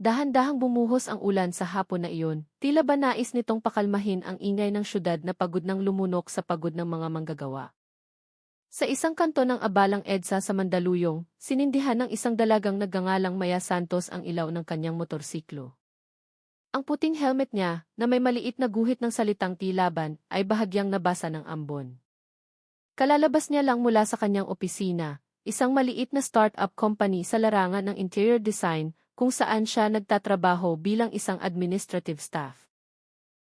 Dahan-dahang bumuhos ang ulan sa hapon na iyon, tila ba nais nitong pakalmahin ang ingay ng syudad na pagod ng lumunok sa pagod ng mga manggagawa. Sa isang kanto ng abalang EDSA sa Mandaluyong, sinindihan ng isang dalagang nagngangalang Maya Santos ang ilaw ng kanyang motorsiklo. Ang puting helmet niya, na may maliit na guhit ng salitang T-laban, ay bahagyang nabasa ng ambon. Kalalabas niya lang mula sa kanyang opisina, isang maliit na start-up company sa larangan ng interior design, kung saan siya nagtatrabaho bilang isang administrative staff.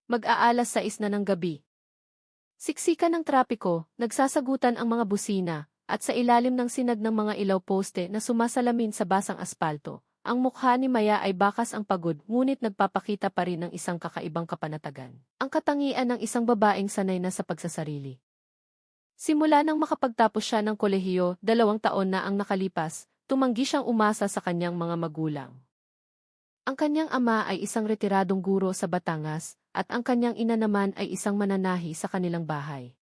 Mag-aalas 6 na ng gabi. Siksikan ng trapiko, nagsasagutan ang mga busina, at sa ilalim ng sinag ng mga ilaw poste na sumasalamin sa basang aspalto, ang mukha ni Maya ay bakas ang pagod ngunit nagpapakita pa rin ng isang kakaibang kapanatagan. Ang katangian ng isang babaeng sanay na sa pagsasarili. Simula nang makapagtapos siya ng kolehiyo, 2 taon na ang nakalipas, tumanggi siyang umasa sa kanyang mga magulang. Ang kanyang ama ay isang retiradong guro sa Batangas, at ang kanyang ina naman ay isang mananahi sa kanilang bahay.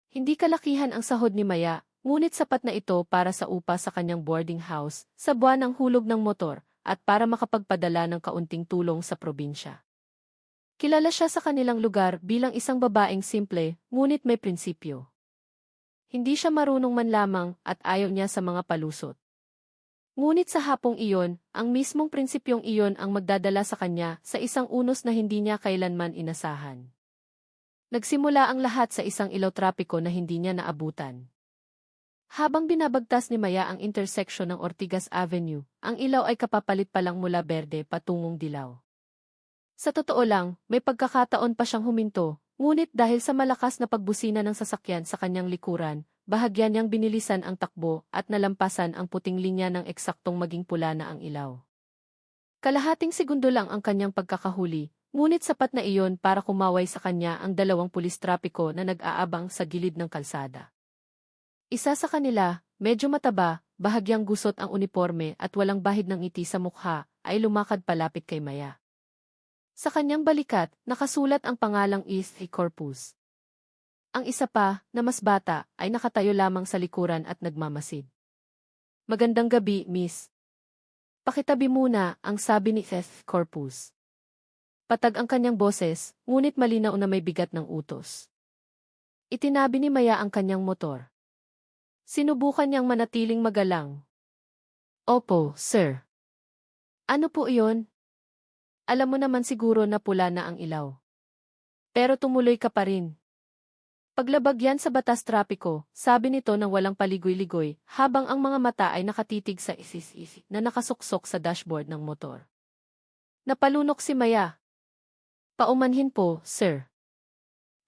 Hindi kalakihan ang sahod ni Maya, ngunit sapat na ito para sa upa sa kanyang boarding house, sa buwan ng hulog ng motor, at para makapagpadala ng kaunting tulong sa probinsya. Kilala siya sa kanilang lugar bilang isang babaeng simple, ngunit may prinsipyo. Hindi siya marunong man lamang at ayaw niya sa mga palusot. Ngunit sa hapong iyon, ang mismong prinsipyong iyon ang magdadala sa kanya sa isang unos na hindi niya kailanman inasahan. Nagsimula ang lahat sa isang ilaw trapiko na hindi niya naabutan. Habang binabagtas ni Maya ang intersection ng Ortigas Avenue, ang ilaw ay kapapalit pa lang mula berde patungong dilaw. Sa totoo lang, may pagkakataon pa siyang huminto, ngunit dahil sa malakas na pagbusina ng sasakyan sa kanyang likuran, bahagyan niyang binilisan ang takbo at nalampasan ang puting linya ng eksaktong maging pula na ang ilaw. Kalahating segundo lang ang kanyang pagkakahuli, ngunit sapat na iyon para kumaway sa kanya ang 2 pulis trapiko na nag-aabang sa gilid ng kalsada. Isa sa kanila, medyo mataba, bahagyang gusot ang uniforme at walang bahid ng ngiti sa mukha, ay lumakad palapit kay Maya. Sa kanyang balikat, nakasulat ang pangalang East Corpus. Ang isa pa, na mas bata, ay nakatayo lamang sa likuran at nagmamasid. "Magandang gabi, miss." "Pakitabi muna," ang sabi ni East Corpus. Patag ang kanyang boses, ngunit malinaw na may bigat ng utos. Itinabi ni Maya ang kanyang motor. Sinubukan niyang manatiling magalang. "Opo, sir." "Ano po iyon? Alam mo naman siguro na pula na ang ilaw. Pero tumuloy ka pa rin." Paglabag yan sa batas trapiko, sabi nito nang walang paligoy-ligoy, habang ang mga mata ay nakatitig sa isis na nakasuksok sa dashboard ng motor. Napalunok si Maya. "Paumanhin po, sir.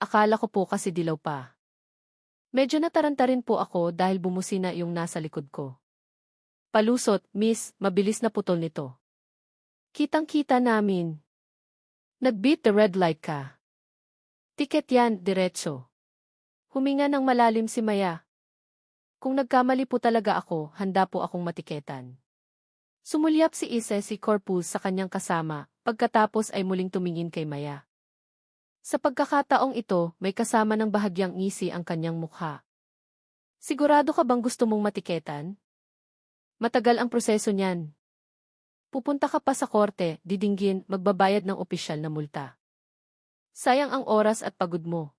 Akala ko po kasi dilaw pa. Medyo nataranta rin po ako dahil bumusina yung nasa likod ko." "Palusot, miss, mabilis na putol nito. Kitang-kita namin. Nag-beat the red light ka. Tiket yan, diretso." Huminga ng malalim si Maya. "Kung nagkamali po talaga ako, handa po akong matiketan." Sumulyap si Corpus sa kanyang kasama, pagkatapos ay muling tumingin kay Maya. Sa pagkakataong ito, may kasama ng bahagyang ngisi ang kanyang mukha. "Sigurado ka bang gusto mong matiketan? Matagal ang proseso niyan. Pupunta ka pa sa korte, didinggin, magbabayad ng opisyal na multa. Sayang ang oras at pagod mo.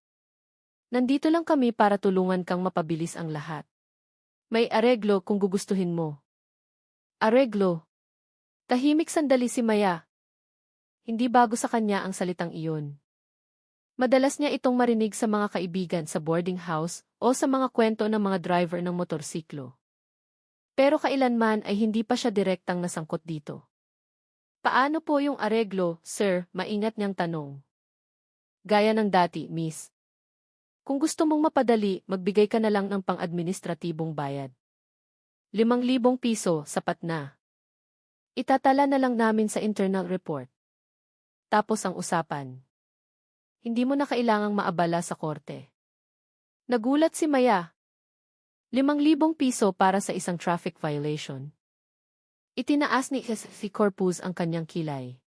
Nandito lang kami para tulungan kang mapabilis ang lahat. May areglo kung gugustuhin mo." "Areglo?" Tahimik sandali si Maya. Hindi bago sa kanya ang salitang iyon. Madalas niya itong marinig sa mga kaibigan sa boarding house o sa mga kwento ng mga driver ng motorsiklo. Pero kailanman ay hindi pa siya direktang nasangkot dito. "Paano po yung areglo, sir?" maingat niyang tanong. "Gaya ng dati, miss. Kung gusto mong mapadali, magbigay ka na lang ng pang-administratibong bayad. 5,000 piso, sapat na. Itatala na lang namin sa internal report. Tapos ang usapan. Hindi mo na kailangang maabala sa korte." Nagulat si Maya. 5,000 piso para sa isang traffic violation. Itinaas ni Corpus ang kanyang kilay.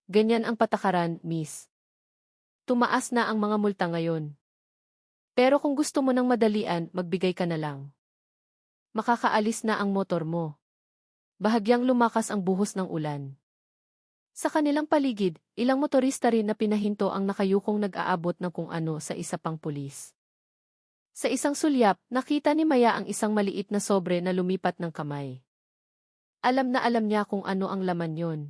"Ganyan ang patakaran, miss. Tumaas na ang mga multa ngayon. Pero kung gusto mo ng madalian, magbigay ka na lang. Makakaalis na ang motor mo. Bahagyang lumakas ang buhos ng ulan. Sa kanilang paligid, ilang motorista rin na pinahinto ang nakayukong nag-aabot ng kung ano sa isa pang pulis. Sa isang sulyap, nakita ni Maya ang isang maliit na sobre na lumipat ng kamay. Alam na alam niya kung ano ang laman yon.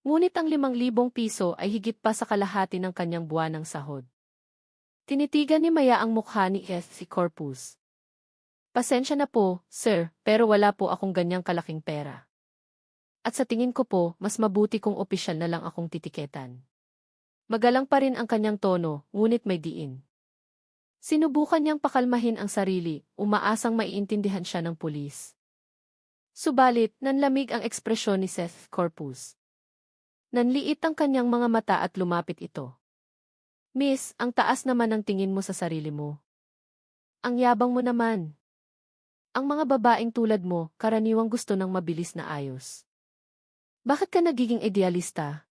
Ngunit ang 5,000 piso ay higit pa sa kalahati ng kanyang buwanang sahod. Tinitigan ni Maya ang mukha ni si Corpus. Pasensya na po, sir, pero wala po akong ganyang kalaking pera. At sa tingin ko po, mas mabuti kung opisyal na lang akong titiketan. Magalang pa rin ang kanyang tono, ngunit may diin. Sinubukan niyang pakalmahin ang sarili, umaasang maiintindihan siya ng pulis. Subalit, nanlamig ang ekspresyon ni Seth Corpus. Nanliit ang kanyang mga mata at lumapit ito. Miss, ang taas naman ng tingin mo sa sarili mo. Ang yabang mo naman. Ang mga babaeng tulad mo, karaniwang gusto ng mabilis na ayos. Bakit ka nagiging idealista?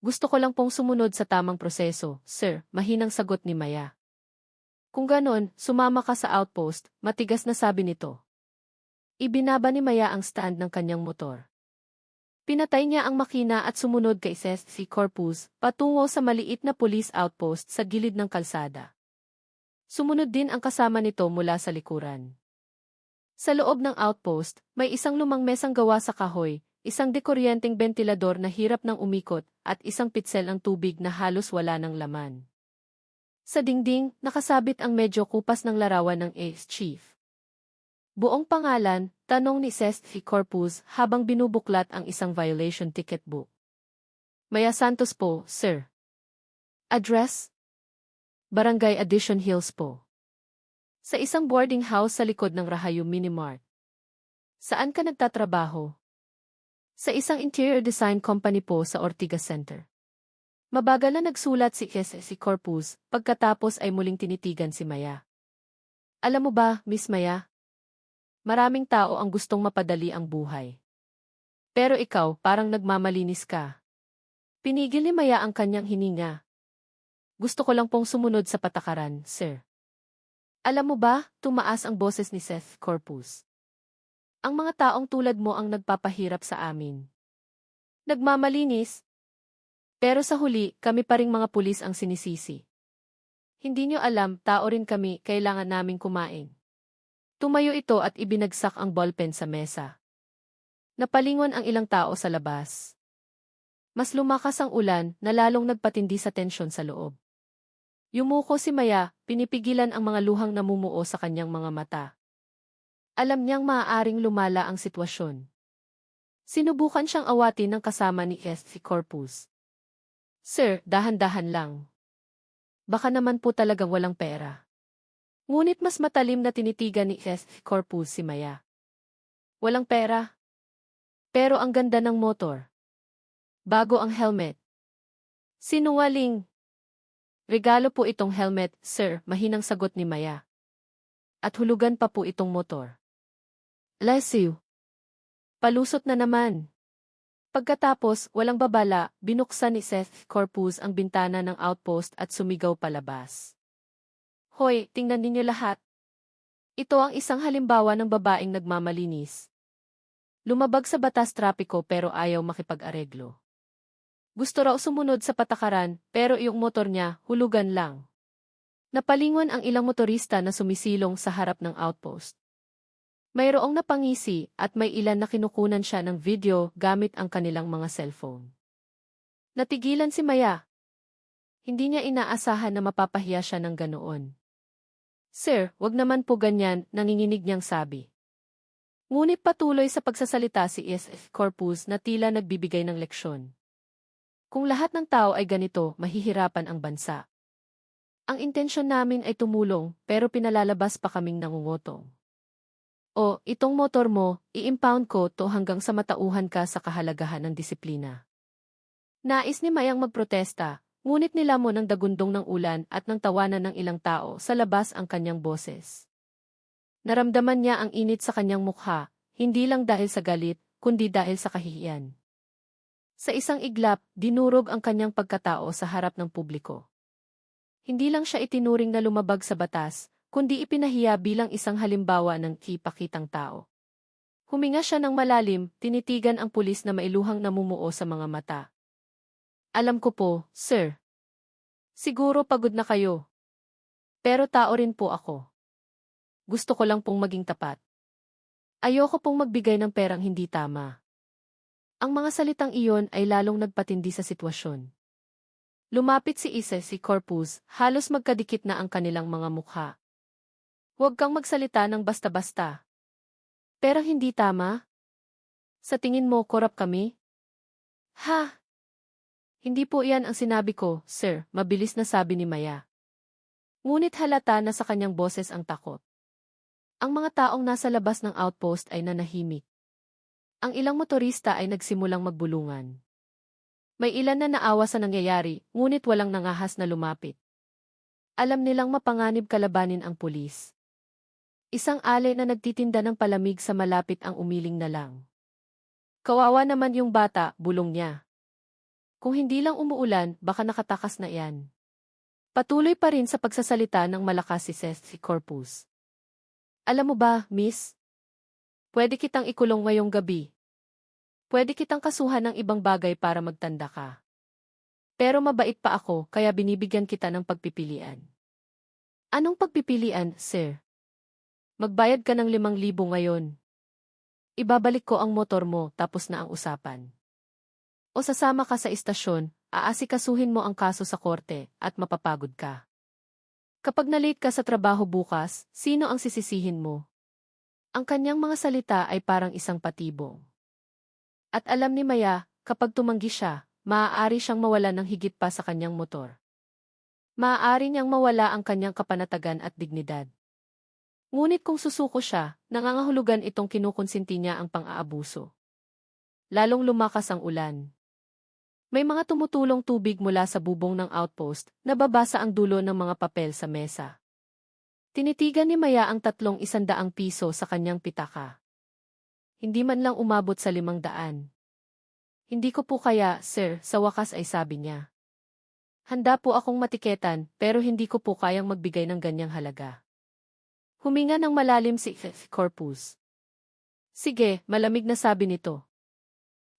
Gusto ko lang pong sumunod sa tamang proseso, sir, mahinang sagot ni Maya. Kung ganon, sumama ka sa outpost, matigas na sabi nito. Ibinaba ni Maya ang stand ng kanyang motor. Pinatay niya ang makina at sumunod kay Seth si Corpus, patungo sa maliit na police outpost sa gilid ng kalsada. Sumunod din ang kasama nito mula sa likuran. Sa loob ng outpost, may isang lumang mesang gawa sa kahoy, isang dekuryenteng bentilador na hirap ng umikot, at isang pitsel ng tubig na halos wala ng laman. Sa dingding, nakasabit ang medyo kupas ng larawan ng Ace Chief. Buong pangalan, tanong ni Seth Corpus habang binubuklat ang isang violation ticket book. Maya Santos po, sir. Address? Barangay Addition Hills po. Sa isang boarding house sa likod ng Rahayu Minimart. Saan ka nagtatrabaho? Sa isang interior design company po sa Ortigas Center. Mabagal na nagsulat si Corpus, pagkatapos ay muling tinitigan si Maya. Alam mo ba, Miss Maya? Maraming tao ang gustong mapadali ang buhay. Pero ikaw, parang nagmamalinis ka. Pinigil ni Maya ang kanyang hininga. Gusto ko lang pong sumunod sa patakaran, sir. Alam mo ba, tumaas ang boses ni Seth Corpus. Ang mga taong tulad mo ang nagpapahirap sa amin. Nagmamalinis. Pero sa huli, kami pa ring mga pulis ang sinisisi. Hindi nyo alam, tao rin kami, kailangan naming kumain. Tumayo ito at ibinagsak ang ballpen sa mesa. Napalingon ang ilang tao sa labas. Mas lumakas ang ulan na lalong nagpatindi sa tensyon sa loob. Yumuko si Maya, pinipigilan ang mga luhang namumuo sa kanyang mga mata. Alam niyang maaaring lumala ang sitwasyon. Sinubukan siyang awatin ng kasama ni si Corpus. Sir, dahan-dahan lang. Baka naman po talagang walang pera. Ngunit mas matalim na tinitigan ni Corpus si Maya. Walang pera. Pero ang ganda ng motor. Bago ang helmet. Sinungaling. Regalo po itong helmet, sir, mahinang sagot ni Maya. At hulugan pa po itong motor. Bless you. Palusot na naman. Pagkatapos, walang babala, binuksan ni Seth Corpus ang bintana ng outpost at sumigaw palabas. Hoy, tingnan ninyo lahat. Ito ang isang halimbawa ng babaeng nagmamalinis. Lumabag sa batas trapiko pero ayaw makipag-areglo. Gusto raw sumunod sa patakaran pero iyong motor niya, hulugan lang. Napalingon ang ilang motorista na sumisilong sa harap ng outpost. Mayroong napangisi at may ilan na kinukunan siya ng video gamit ang kanilang mga cellphone. Natigilan si Maya. Hindi niya inaasahan na mapapahiya siya ng ganoon. Sir, wag naman po ganyan, nanginginig niyang sabi. Ngunit patuloy sa pagsasalita si Corpus na tila nagbibigay ng leksyon. Kung lahat ng tao ay ganito, mahihirapan ang bansa. Ang intensyon namin ay tumulong pero pinalalabas pa kaming nangungutong. O, itong motor mo, i-impound ko to hanggang sa matauhan ka sa kahalagahan ng disiplina. Nais ni Mayang magprotesta, ngunit nilamon ng dagundong ng ulan at ng tawanan ng ilang tao sa labas ang kanyang boses. Naramdaman niya ang init sa kanyang mukha, hindi lang dahil sa galit, kundi dahil sa kahihiyan. Sa isang iglap, dinurog ang kanyang pagkatao sa harap ng publiko. Hindi lang siya itinuring na lumabag sa batas, kundi ipinahiya bilang isang halimbawa ng ipakitang tao. Huminga siya ng malalim, tinitigan ang pulis na mailuhang namumuo sa mga mata. Alam ko po, sir. Siguro pagod na kayo. Pero tao rin po ako. Gusto ko lang pong maging tapat. Ayoko pong magbigay ng perang hindi tama. Ang mga salitang iyon ay lalong nagpatindi sa sitwasyon. Lumapit si Corpus, halos magkadikit na ang kanilang mga mukha. Huwag kang magsalita ng basta-basta. Perang hindi tama? Sa tingin mo, korap kami? Ha? Hindi po iyan ang sinabi ko, sir, mabilis na sabi ni Maya. Ngunit halata na sa kanyang boses ang takot. Ang mga taong nasa labas ng outpost ay nanahimik. Ang ilang motorista ay nagsimulang magbulungan. May ilan na naawa sa nangyayari, ngunit walang nangahas na lumapit. Alam nilang mapanganib kalabanin ang pulis. Isang alay na nagtitinda ng palamig sa malapit ang umiling na lang. Kawawa naman yung bata, bulong niya. Kung hindi lang umuulan, baka nakatakas na iyan. Patuloy pa rin sa pagsasalita ng malakas si Corpus. Alam mo ba, miss? Pwede kitang ikulong ngayong gabi. Pwede kitang kasuhan ng ibang bagay para magtanda ka. Pero mabait pa ako, kaya binibigyan kita ng pagpipilian. Anong pagpipilian, sir? Magbayad ka ng 5,000 ngayon. Ibabalik ko ang motor mo, tapos na ang usapan. O sasama ka sa istasyon, aasikasuhin mo ang kaso sa korte, at mapapagod ka. Kapag na-late ka sa trabaho bukas, sino ang sisisihin mo? Ang kanyang mga salita ay parang isang patibong. At alam ni Maya, kapag tumanggi siya, maaari siyang mawala ng higit pa sa kanyang motor. Maaari niyang mawala ang kanyang kapanatagan at dignidad. Ngunit kung susuko siya, nangangahulugan itong kinukonsinti niya ang pang-aabuso. Lalong lumakas ang ulan. May mga tumutulong tubig mula sa bubong ng outpost, nababasa ang dulo ng mga papel sa mesa. Tinitigan ni Maya ang 300 piso sa kanyang pitaka. Hindi man lang umabot sa 500. Hindi ko po kaya, sir, sa wakas ay sabi niya. Handa po akong matiketan, pero hindi ko po kayang magbigay ng ganyang halaga. Huminga ng malalim si Corpus. Sige, malamig na sabi nito.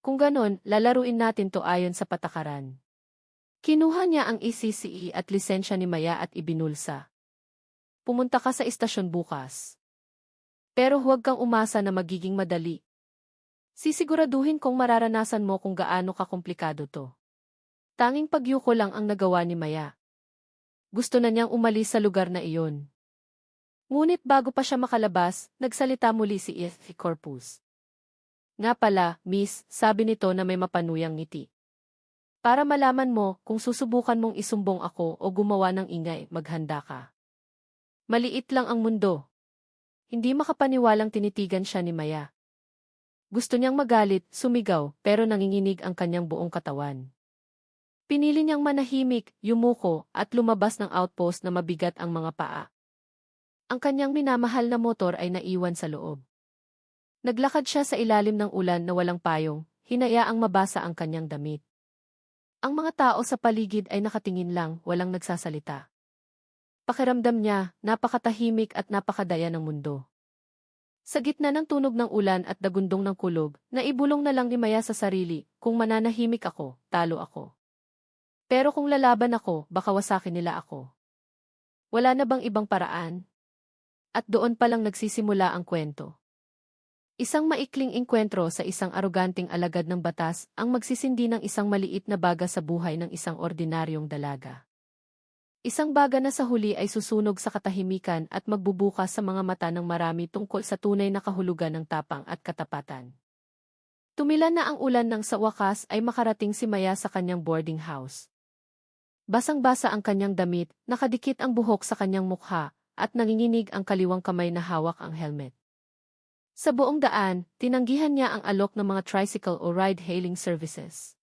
Kung ganon, lalaruin natin to ayon sa patakaran. Kinuha niya ang ECCE at lisensya ni Maya at ibinulsa. Pumunta ka sa istasyon bukas. Pero huwag kang umasa na magiging madali. Sisiguraduhin kong mararanasan mo kung gaano kakomplikado to. Tanging pagyuko lang ang nagawa ni Maya. Gusto na niyang umalis sa lugar na iyon. Ngunit bago pa siya makalabas, nagsalita muli si Corpus. Nga pala, miss, sabi nito na may mapanuyang ngiti. Para malaman mo, kung susubukan mong isumbong ako o gumawa ng ingay, maghanda ka. Maliit lang ang mundo. Hindi makapaniwalang tinitigan siya ni Maya. Gusto niyang magalit, sumigaw, pero nanginginig ang kanyang buong katawan. Pinili niyang manahimik, yumuko, at lumabas ng outpost na mabigat ang mga paa. Ang kanyang minamahal na motor ay naiwan sa loob. Naglakad siya sa ilalim ng ulan na walang payong, hinayaang mabasa ang kanyang damit. Ang mga tao sa paligid ay nakatingin lang, walang nagsasalita. Pakiramdam niya, napakatahimik at napakadaya ng mundo. Sa gitna ng tunog ng ulan at dagundong ng kulog, naibulong na lang ni Maya sa sarili, kung mananahimik ako, talo ako. Pero kung lalaban ako, baka wasakin nila ako. Wala na bang ibang paraan? At doon palang nagsisimula ang kwento. Isang maikling engkwentro sa isang aroganting alagad ng batas ang magsisindi ng isang maliit na baga sa buhay ng isang ordinaryong dalaga. Isang baga na sa huli ay susunog sa katahimikan at magbubukas sa mga mata ng marami tungkol sa tunay na kahulugan ng tapang at katapatan. Tumilan na ang ulan nang sa wakas ay makarating si Maya sa kanyang boarding house. Basang-basa ang kanyang damit, nakadikit ang buhok sa kanyang mukha, at nanginginig ang kaliwang kamay na hawak ang helmet. Sa buong daan, tinanggihan niya ang alok ng mga tricycle o ride-hailing services.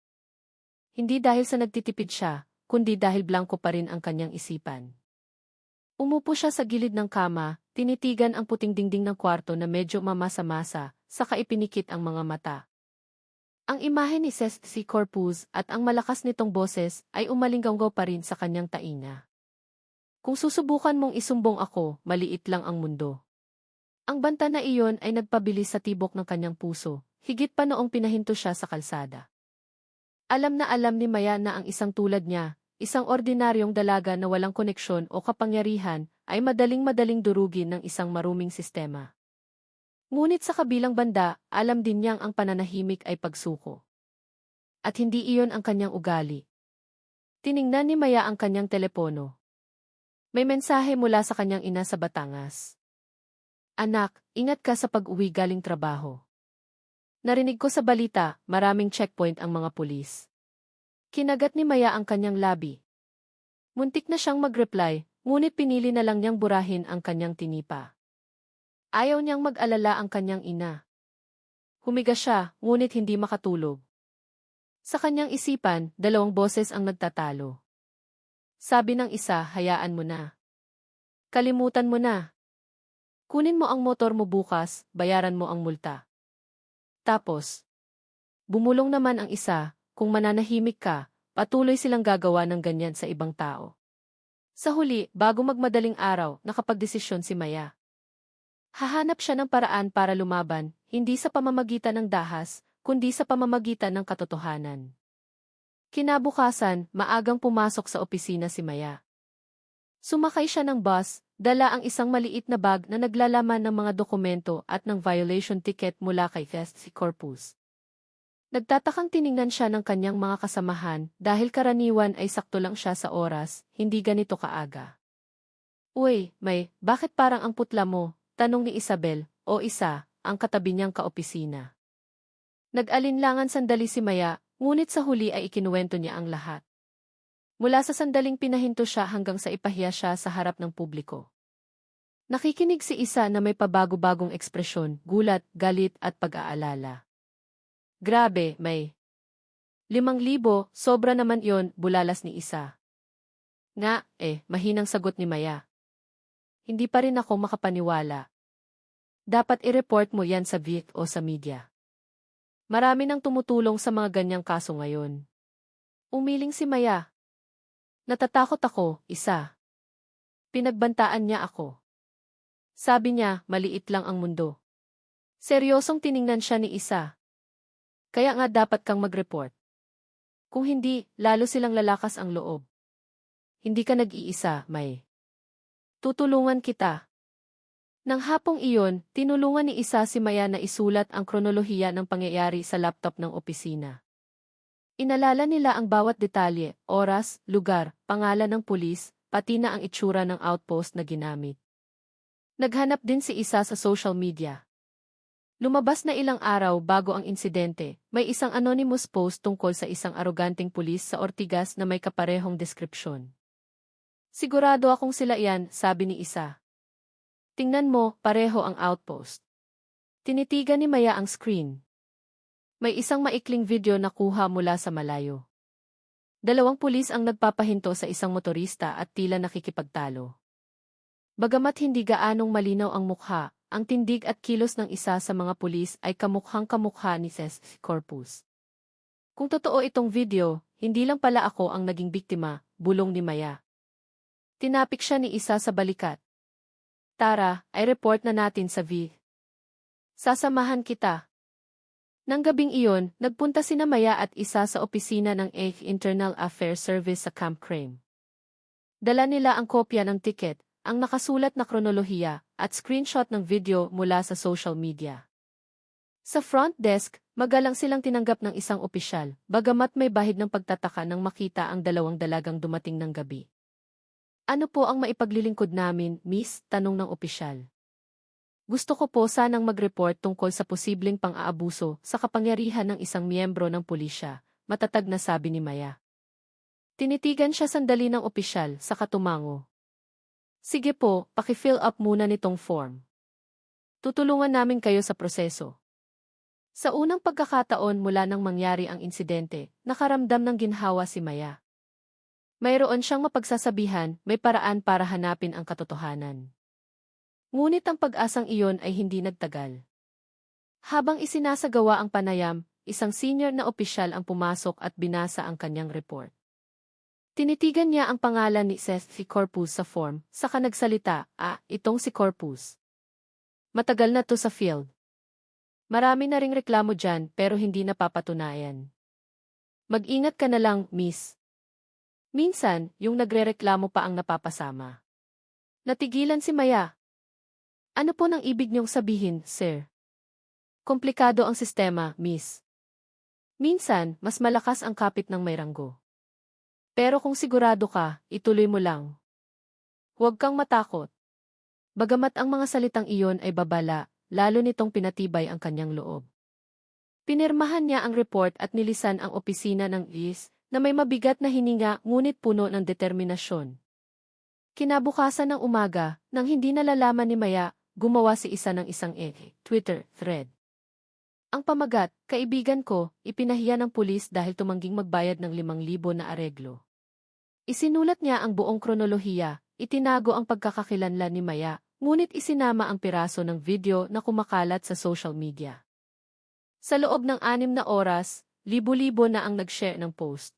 Hindi dahil sa nagtitipid siya, kundi dahil blanko pa rin ang kanyang isipan. Umupo siya sa gilid ng kama, tinitigan ang puting dingding ng kwarto na medyo mamasa-masa, saka ipinikit ang mga mata. Ang imahe ni Corpus at ang malakas nitong boses ay umalinggaw pa rin sa kanyang tainga. Kung susubukan mong isumbong ako, maliit lang ang mundo. Ang banta na iyon ay nagpabilis sa tibok ng kanyang puso, higit pa noong pinahinto siya sa kalsada. Alam na alam ni Maya na ang isang tulad niya, isang ordinaryong dalaga na walang koneksyon o kapangyarihan, ay madaling-madaling durugin ng isang maruming sistema. Ngunit sa kabilang banda, alam din niyang ang pananahimik ay pagsuko. At hindi iyon ang kanyang ugali. Tiningnan ni Maya ang kanyang telepono. May mensahe mula sa kanyang ina sa Batangas. Anak, ingat ka sa pag-uwi galing trabaho. Narinig ko sa balita, maraming checkpoint ang mga pulis. Kinagat ni Maya ang kanyang labi. Muntik na siyang mag-reply, ngunit pinili na lang niyang burahin ang kanyang tinipa. Ayaw niyang mag-alala ang kanyang ina. Humiga siya, ngunit hindi makatulog. Sa kanyang isipan, dalawang boses ang nagtatalo. Sabi ng isa, hayaan mo na. Kalimutan mo na. Kunin mo ang motor mo bukas, bayaran mo ang multa. Tapos, bumulong naman ang isa, kung mananahimik ka, patuloy silang gagawa ng ganyan sa ibang tao. Sa huli, bago magmadaling araw, nakapagdesisyon si Maya. Hahanap siya ng paraan para lumaban, hindi sa pamamagitan ng dahas, kundi sa pamamagitan ng katotohanan. Kinabukasan, maagang pumasok sa opisina si Maya. Sumakay siya ng bus, dala ang isang maliit na bag na naglalaman ng mga dokumento at ng violation ticket mula kay Festy Corpus. Nagtatakang tiningnan siya ng kanyang mga kasamahan dahil karaniwan ay sakto lang siya sa oras, hindi ganito kaaga. Uy, May, bakit parang ang putla mo? Tanong ni Isabel, o Isa, ang katabi niyang kaopisina. Nag-alinlangan sandali si Maya, ngunit sa huli ay ikinuwento niya ang lahat. Mula sa sandaling pinahinto siya hanggang sa ipahiya siya sa harap ng publiko. Nakikinig si Isa na may pabago-bagong ekspresyon, gulat, galit at pag-aalala. Grabe, May. 5,000, sobra naman yon, bulalas ni Isa. Nga, mahinang sagot ni Maya. Hindi pa rin ako makapaniwala. Dapat i-report mo yan sa VIC o sa media. Marami nang tumutulong sa mga ganyang kaso ngayon. Umiling si Maya. Natatakot ako, Isa. Pinagbantaan niya ako. Sabi niya, maliit lang ang mundo. Seryosong tiningnan siya ni Isa. Kaya nga dapat kang mag-report. Kung hindi, lalo silang lalakas ang loob. Hindi ka nag-iisa, May. Tutulungan kita. Nang hapong iyon, tinulungan ni Isa si Maya na isulat ang kronolohiya ng pangyayari sa laptop ng opisina. Inalala nila ang bawat detalye, oras, lugar, pangalan ng pulis, pati na ang itsura ng outpost na ginamit. Naghanap din si Isa sa social media. Lumabas na ilang araw bago ang insidente, may isang anonymous post tungkol sa isang aroganteng pulis sa Ortigas na may kaparehong deskripsyon. Sigurado akong sila iyan, sabi ni Isa. Tingnan mo, pareho ang outpost. Tinitigan ni Maya ang screen. May isang maikling video na kuha mula sa malayo. 2 pulis ang nagpapahinto sa isang motorista at tila nakikipagtalo. Bagamat hindi gaanong malinaw ang mukha, ang tindig at kilos ng isa sa mga pulis ay kamukhang-kamukha ni Festy Corpus. Kung totoo itong video, hindi lang pala ako ang naging biktima, bulong ni Maya. Tinapik siya ni Isa sa balikat. Tara, ay report na natin sa V. Sasamahan kita. Nang gabing iyon, nagpunta sina Maya at Isa sa opisina ng Internal Affairs Service sa Camp Crame. Dala nila ang kopya ng ticket, ang nakasulat na kronolohiya, at screenshot ng video mula sa social media. Sa front desk, magalang silang tinanggap ng isang opisyal, bagamat may bahid ng pagtataka nang makita ang 2 dalagang dumating ng gabi. Ano po ang maipaglilingkod namin, Miss? Tanong ng opisyal. Gusto ko po sanang mag-report tungkol sa posibleng pang-aabuso sa kapangyarihan ng isang miyembro ng pulisya, matatag na sabi ni Maya. Tinitigan siya sandali ng opisyal sa katumango. Sige po, paki-fill up muna nitong form. Tutulungan namin kayo sa proseso. Sa unang pagkakataon mula nang mangyari ang insidente, nakaramdam ng ginhawa si Maya. Mayroon siyang mapagsasabihan, may paraan para hanapin ang katotohanan. Ngunit ang pag-asang iyon ay hindi nagtagal. Habang isinasagawa ang panayam, isang senior na opisyal ang pumasok at binasa ang kanyang report. Tinitigan niya ang pangalan ni Festy Corpus sa form, saka nagsalita, itong si Corpus. Matagal na to sa field. Marami na ring reklamo dyan pero hindi napapatunayan. Mag-ingat ka na lang, miss. Minsan, yung nagrereklamo pa ang napapasama. Natigilan si Maya. Ano po nang ibig niyong sabihin, sir? Komplikado ang sistema, miss. Minsan, mas malakas ang kapit ng may ranggo. Pero kung sigurado ka, ituloy mo lang. Huwag kang matakot. Bagamat ang mga salitang iyon ay babala, lalo nitong pinatibay ang kanyang loob. Pinirmahan niya ang report at nilisan ang opisina ng IS na may mabigat na hininga ngunit puno ng determinasyon. Kinabukasan ng umaga, nang hindi nalalaman ni Maya, gumawa si isa ng isang Twitter thread. Ang pamagat, kaibigan ko, ipinahiya ng pulis dahil tumangging magbayad ng 5,000 na areglo. Isinulat niya ang buong kronolohiya, itinago ang pagkakakilanlan ni Maya, ngunit isinama ang piraso ng video na kumakalat sa social media. Sa loob ng 6 na oras, libo-libo na ang nag-share ng post.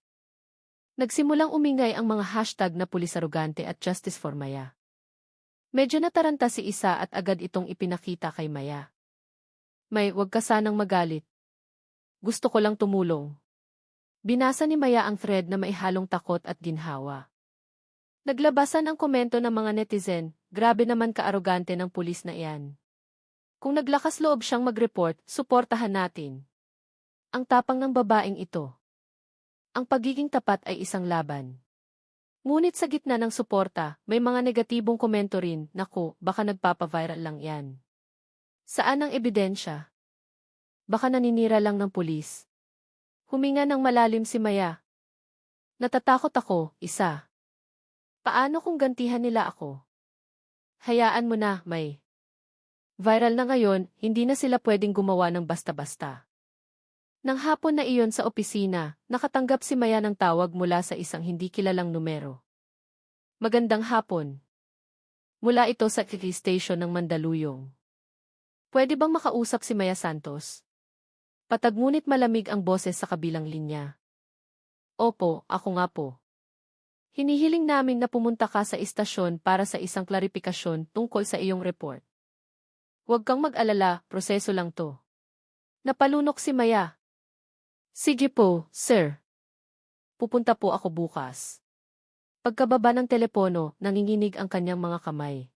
Nagsimulang umingay ang mga hashtag na pulis arugante at justice for Maya. Medyo nataranta si isa at agad itong ipinakita kay Maya. May, wag ka sanang magalit. Gusto ko lang tumulong. Binasa ni Maya ang thread na may halong takot at ginhawa. Naglabasan ang komento ng mga netizen, grabe naman ka-arogante ng pulis na iyan. Kung naglakas loob siyang mag-report, suportahan natin. Ang tapang ng babaeng ito. Ang pagiging tapat ay isang laban. Ngunit sa gitna ng suporta, may mga negatibong komento rin, naku, baka nagpapaviral lang yan. Saan ang ebidensya? Baka naninira lang ng pulis. Huminga ng malalim si Maya. Natatakot ako, isa. Paano kung gantihan nila ako? Hayaan mo na, May. Viral na ngayon, hindi na sila pwedeng gumawa ng basta-basta. Nang hapon na iyon sa opisina, nakatanggap si Maya ng tawag mula sa isang hindi kilalang numero. Magandang hapon. Mula ito sa station ng Mandaluyong. Pwede bang makausap si Maya Santos? Patag ngunit malamig ang boses sa kabilang linya. Opo, ako nga po. Hinihiling namin na pumunta ka sa istasyon para sa isang klarifikasyon tungkol sa iyong report. Huwag kang mag-alala, proseso lang to. Napalunok si Maya. Sige po, sir. Pupunta po ako bukas. Pagkababa ng telepono, nanginginig ang kanyang mga kamay.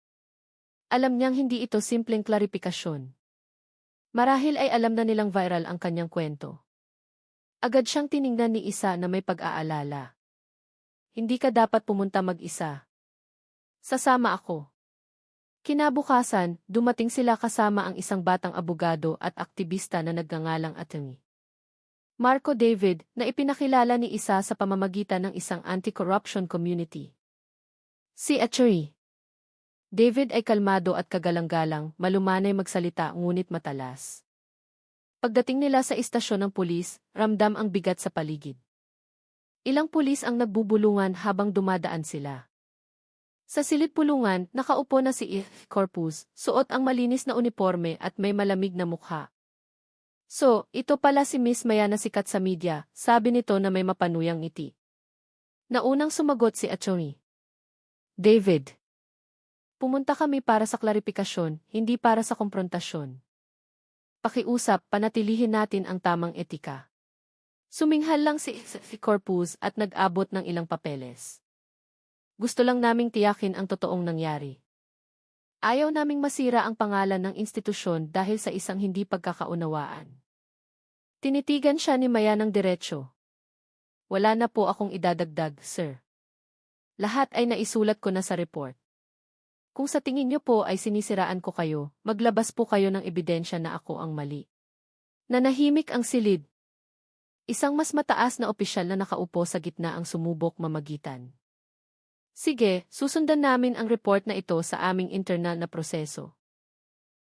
Alam niyang hindi ito simpleng klarifikasyon. Marahil ay alam na nilang viral ang kanyang kwento. Agad siyang tiningnan ni isa na may pag-aalala. Hindi ka dapat pumunta mag-isa. Sasama ako. Kinabukasan, dumating sila kasama ang isang batang abogado at aktivista na nagngangalang Atty. Marco David, na ipinakilala ni isa sa pamamagitan ng isang anti-corruption community. Si Atty. David ay kalmado at kagalang-galang, malumanay magsalita ngunit matalas. Pagdating nila sa istasyon ng pulis, ramdam ang bigat sa paligid. Ilang pulis ang nagbubulungan habang dumadaan sila. Sa silid-pulungan, nakaupo na si Corpus, suot ang malinis na uniforme at may malamig na mukha. So, ito pala si Miss Maya na sikat sa media, sabi nito na may mapanuyang ngiti. Naunang sumagot si Atty. David. Pumunta kami para sa klarifikasyon, hindi para sa komprontasyon. Pakiusap, panatilihin natin ang tamang etika. Suminghal lang si Corpus at nag-abot ng ilang papeles. Gusto lang naming tiyakin ang totoong nangyari. Ayaw naming masira ang pangalan ng institusyon dahil sa isang hindi pagkakaunawaan. Tinitigan siya ni Maya ng diretsyo. Wala na po akong idadagdag, sir. Lahat ay naisulat ko na sa report. Kung sa tingin niyo po ay sinisiraan ko kayo, maglabas po kayo ng ebidensya na ako ang mali. Nanahimik ang silid. Isang mas mataas na opisyal na nakaupo sa gitna ang sumubok mamagitan. Sige, susundan namin ang report na ito sa aming internal na proseso.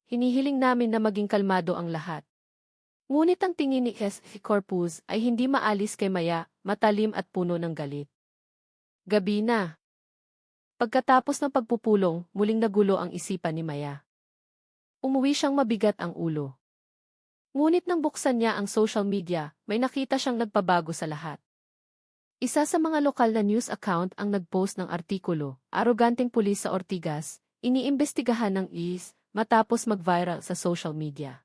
Hinihiling namin na maging kalmado ang lahat. Ngunit ang tingin ni Corpus ay hindi maalis kay Maya, matalim at puno ng galit. Gabi na. Pagkatapos ng pagpupulong, muling nagulo ang isipan ni Maya. Umuwi siyang mabigat ang ulo. Ngunit nang buksan niya ang social media, may nakita siyang nagpabago sa lahat. Isa sa mga lokal na news account ang nagpost ng artikulo, aroganteng pulis sa Ortigas, iniimbestigahan ng IS, matapos mag-viral sa social media.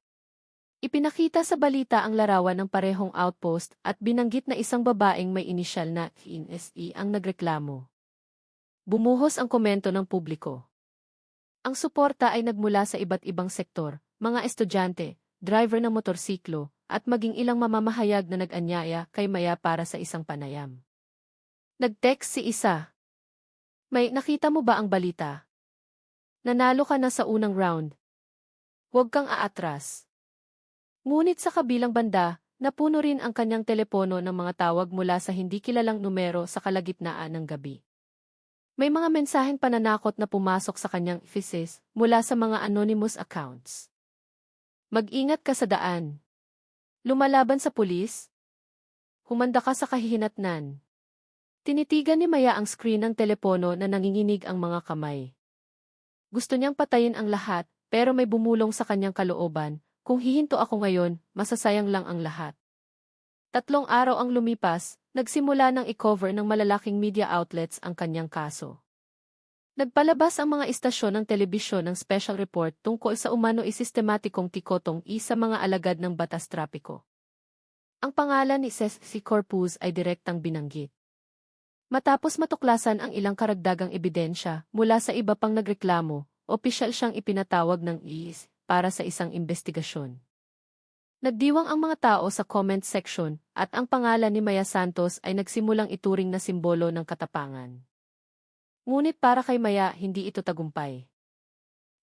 Ipinakita sa balita ang larawan ng parehong outpost at binanggit na isang babaeng may inisyal na NSE ang nagreklamo. Bumuhos ang komento ng publiko. Ang suporta ay nagmula sa iba't ibang sektor, mga estudyante, driver ng motorsiklo, at maging ilang mamamahayag na nag-anyaya kay Maya para sa isang panayam. Nag-text si isa. May nakita mo ba ang balita? Nanalo ka na sa unang round. Huwag kang aatras. Ngunit sa kabilang banda, napuno rin ang kanyang telepono ng mga tawag mula sa hindi kilalang numero sa kalagitnaan ng gabi. May mga mensaheng pananakot na pumasok sa kanyang offices mula sa mga anonymous accounts. Mag-ingat ka sa daan. Lumalaban sa pulis. Humanda ka sa kahihinatnan. Tinitigan ni Maya ang screen ng telepono na nanginginig ang mga kamay. Gusto niyang patayin ang lahat, pero may bumulong sa kanyang kalooban. Kung hihinto ako ngayon, masasayang lang ang lahat. 3 araw ang lumipas, nagsimula ng i-cover ng malalaking media outlets ang kanyang kaso. Nagpalabas ang mga istasyon ng telebisyon ng special report tungkol sa umano sistematikong tikotong sa mga alagad ng batas trapiko. Ang pangalan ni Si Corpus ay direktang binanggit. Matapos matuklasan ang ilang karagdagang ebidensya mula sa iba pang nagreklamo, opisyal siyang ipinatawag ng IS para sa isang investigasyon. Nagdiwang ang mga tao sa comment section at ang pangalan ni Maya Santos ay nagsimulang ituring na simbolo ng katapangan. Ngunit para kay Maya, hindi ito tagumpay.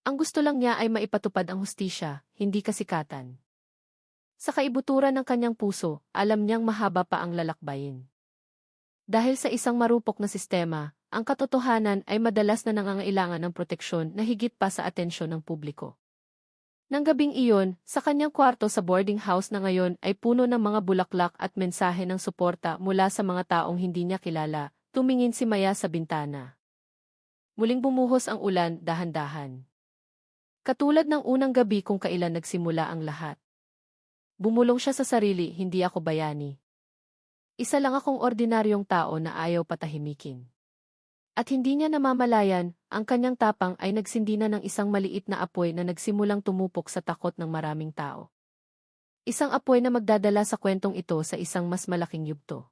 Ang gusto lang niya ay maipatupad ang hustisya, hindi kasikatan. Sa kaibuturan ng kanyang puso, alam niyang mahaba pa ang lalakbayin. Dahil sa isang marupok na sistema, ang katotohanan ay madalas na nangangailangan ng proteksyon na higit pa sa atensyon ng publiko. Nang gabing iyon, sa kanyang kwarto sa boarding house na ngayon ay puno ng mga bulaklak at mensahe ng suporta mula sa mga taong hindi niya kilala, tumingin si Maya sa bintana. Muling bumuhos ang ulan, dahan-dahan. Katulad ng unang gabi kung kailan nagsimula ang lahat. Bumulong siya sa sarili, hindi ako bayani. Isa lang akong ordinaryong tao na ayaw patahimikin. At hindi niya namamalayan, ang kanyang tapang ay nagsindi na ng isang maliit na apoy na nagsimulang tumupok sa takot ng maraming tao. Isang apoy na magdadala sa kwentong ito sa isang mas malaking yugto.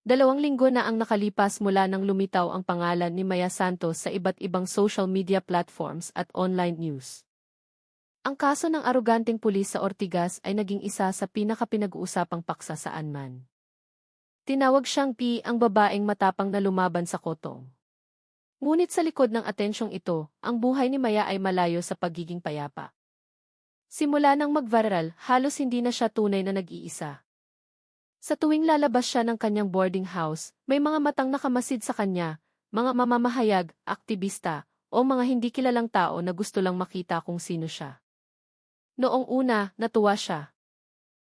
2 linggo na ang nakalipas mula nang lumitaw ang pangalan ni Maya Santos sa iba't ibang social media platforms at online news. Ang kaso ng aroganteng pulis sa Ortigas ay naging isa sa pinakapinag-uusapang paksa saan man. Tinawag siyang ang babaeng matapang na lumaban sa kotong. Ngunit sa likod ng atensyong ito, ang buhay ni Maya ay malayo sa pagiging payapa. Simula nang mag-viral, halos hindi na siya tunay na nag-iisa. Sa tuwing lalabas siya ng kanyang boarding house, may mga matang nakamasid sa kanya, mga mamamahayag, aktivista, o mga hindi kilalang tao na gusto lang makita kung sino siya. Noong una, natuwa siya.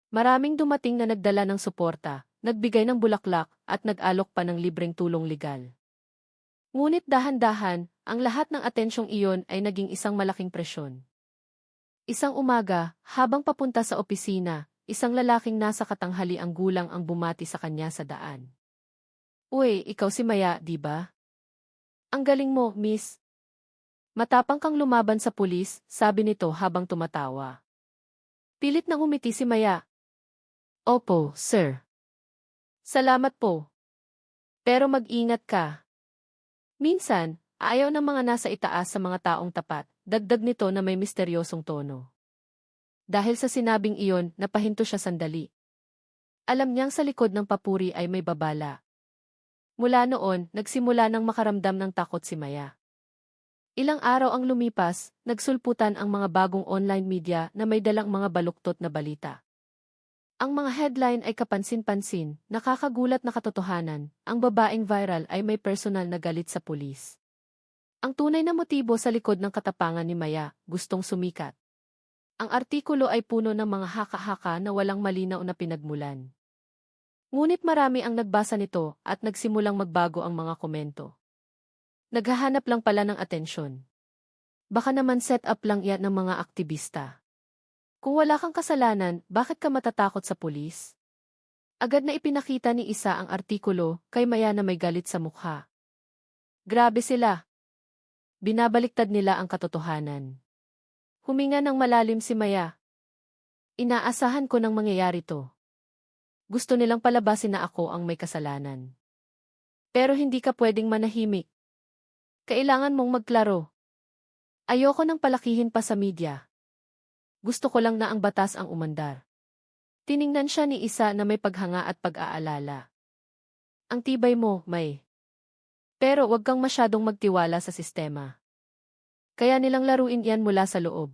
Maraming dumating na nagdala ng suporta, nagbigay ng bulaklak, at nag-alok pa ng libreng tulong legal. Ngunit dahan-dahan, ang lahat ng atensyong iyon ay naging isang malaking presyon. Isang umaga, habang papunta sa opisina, isang lalaking nasa katanghaliang gulang ang bumati sa kanya sa daan. Uy, ikaw si Maya, di ba? Ang galing mo, miss. Matapang kang lumaban sa pulis, sabi nito habang tumatawa. Pilit nang umiti si Maya. Opo, sir. Salamat po. Pero mag-ingat ka. Minsan, ayaw ng mga nasa itaas sa mga taong tapat, dagdag nito na may misteryosong tono. Dahil sa sinabing iyon, napahinto siya sandali. Alam niyang sa likod ng papuri ay may babala. Mula noon, nagsimula ng makaramdam ng takot si Maya. Ilang araw ang lumipas, nagsulputan ang mga bagong online media na may dalang mga baluktot na balita. Ang mga headline ay kapansin-pansin, nakakagulat na katotohanan, ang babaeng viral ay may personal na galit sa pulis. Ang tunay na motibo sa likod ng katapangan ni Maya, gustong sumikat. Ang artikulo ay puno ng mga haka-haka na walang malinaw na pinagmulan. Ngunit marami ang nagbasa nito at nagsimulang magbago ang mga komento. Naghahanap lang pala ng atensyon. Baka naman set up lang yan ng mga aktivista. Kung wala kang kasalanan, bakit ka matatakot sa pulis? Agad na ipinakita ni isa ang artikulo kay Maya na may galit sa mukha. Grabe sila. Binabaliktad nila ang katotohanan. Huminga ng malalim si Maya. Inaasahan ko nang mangyayari to. Gusto nilang palabasin na ako ang may kasalanan. Pero hindi ka pwedeng manahimik. Kailangan mong magklaro. Ayoko nang palakihin pa sa media. Gusto ko lang na ang batas ang umandar. Tiningnan siya ni Isa na may paghanga at pag-aalala. Ang tibay mo, May. Pero wag kang masyadong magtiwala sa sistema. Kaya nilang laruin yan mula sa loob.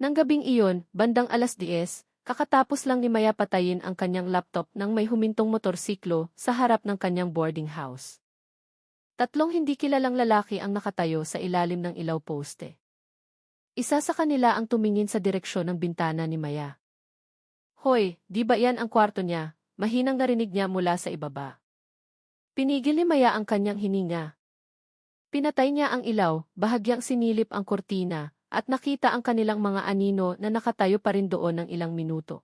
Nang gabing iyon, bandang 10:00, kakatapos lang ni Maya patayin ang kanyang laptop nang may humintong motorsiklo sa harap ng kanyang boarding house. 3 hindi kilalang lalaki ang nakatayo sa ilalim ng ilaw poste. Isa sa kanila ang tumingin sa direksyon ng bintana ni Maya. Hoy, di ba yan ang kwarto niya? Mahinang narinig niya mula sa ibaba. Pinigil ni Maya ang kanyang hininga. Pinatay niya ang ilaw, bahagyang sinilip ang kurtina, at nakita ang kanilang mga anino na nakatayo pa rin doon ng ilang minuto.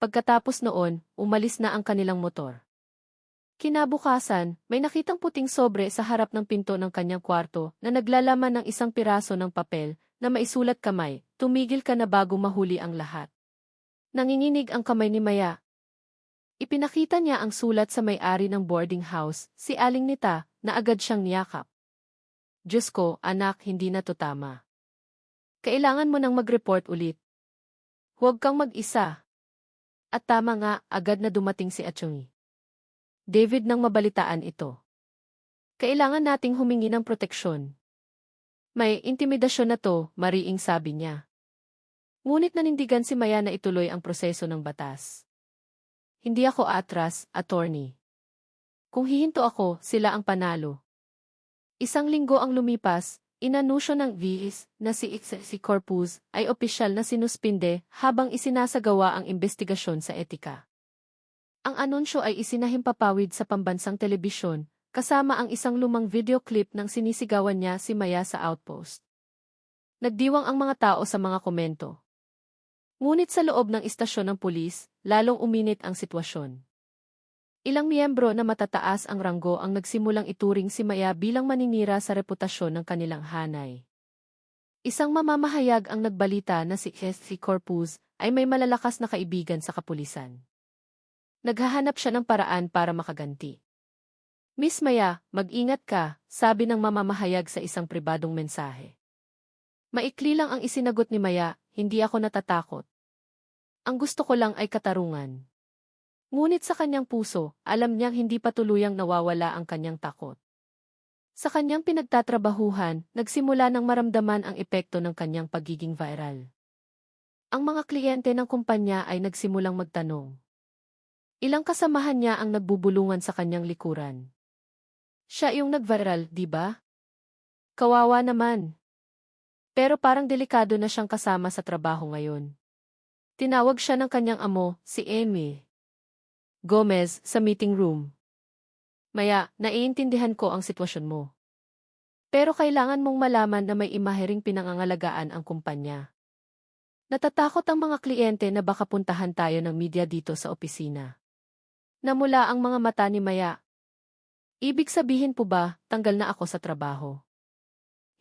Pagkatapos noon, umalis na ang kanilang motor. Kinabukasan, may nakitang puting sobre sa harap ng pinto ng kanyang kwarto na naglalaman ng isang piraso ng papel na maisulat kamay, tumigil ka na bago mahuli ang lahat. Nanginginig ang kamay ni Maya. Ipinakita niya ang sulat sa may-ari ng boarding house, si Aling Nita, na agad siyang niyakap. Diyos ko, anak, hindi na to tama. Kailangan mo nang mag-report ulit. Huwag kang mag-isa. At tama nga, agad na dumating si Atchongi. David nang mabalitaan ito. Kailangan nating humingi ng proteksyon. May intimidasyon na to, mariing sabi niya. Ngunit nanindigan si Maya na ituloy ang proseso ng batas. Hindi ako atras, attorney. Kung hihinto ako, sila ang panalo. 1 linggo ang lumipas, inanusyo ng VIS na si Corpus ay opisyal na sinuspinde habang isinasagawa ang investigasyon sa etika. Ang anunsyo ay isinahimpapawid sa pambansang telebisyon, kasama ang isang lumang video clip ng sinisigawan niya si Maya sa outpost. Nagdiwang ang mga tao sa mga komento. Ngunit sa loob ng istasyon ng pulis, lalong uminit ang sitwasyon. Ilang miyembro na matataas ang ranggo ang nagsimulang ituring si Maya bilang maninira sa reputasyon ng kanilang hanay. Isang mamamahayag ang nagbalita na si Corpus ay may malalakas na kaibigan sa kapulisan. Naghahanap siya ng paraan para makaganti. Miss Maya, mag-ingat ka, sabi ng mamamahayag sa isang pribadong mensahe. Maikli lang ang isinagot ni Maya, hindi ako natatakot. Ang gusto ko lang ay katarungan. Ngunit sa kanyang puso, alam niyang hindi pa tuluyang nawawala ang kanyang takot. Sa kanyang pinagtatrabahuhan, nagsimula ng maramdaman ang epekto ng kanyang pagiging viral. Ang mga kliyente ng kumpanya ay nagsimulang magtanong. Ilang kasamahan niya ang nagbubulungan sa kanyang likuran. Siya yung nag-viral, di ba? Kawawa naman. Pero parang delikado na siyang kasama sa trabaho ngayon. Tinawag siya ng kanyang amo, si Amy Gomez, sa meeting room. Maya, naiintindihan ko ang sitwasyon mo. Pero kailangan mong malaman na may imahe ring pinangangalagaan ang kumpanya. Natatakot ang mga kliyente na baka puntahan tayo ng media dito sa opisina. Namula ang mga mata ni Maya. Ibig sabihin po ba, tanggal na ako sa trabaho?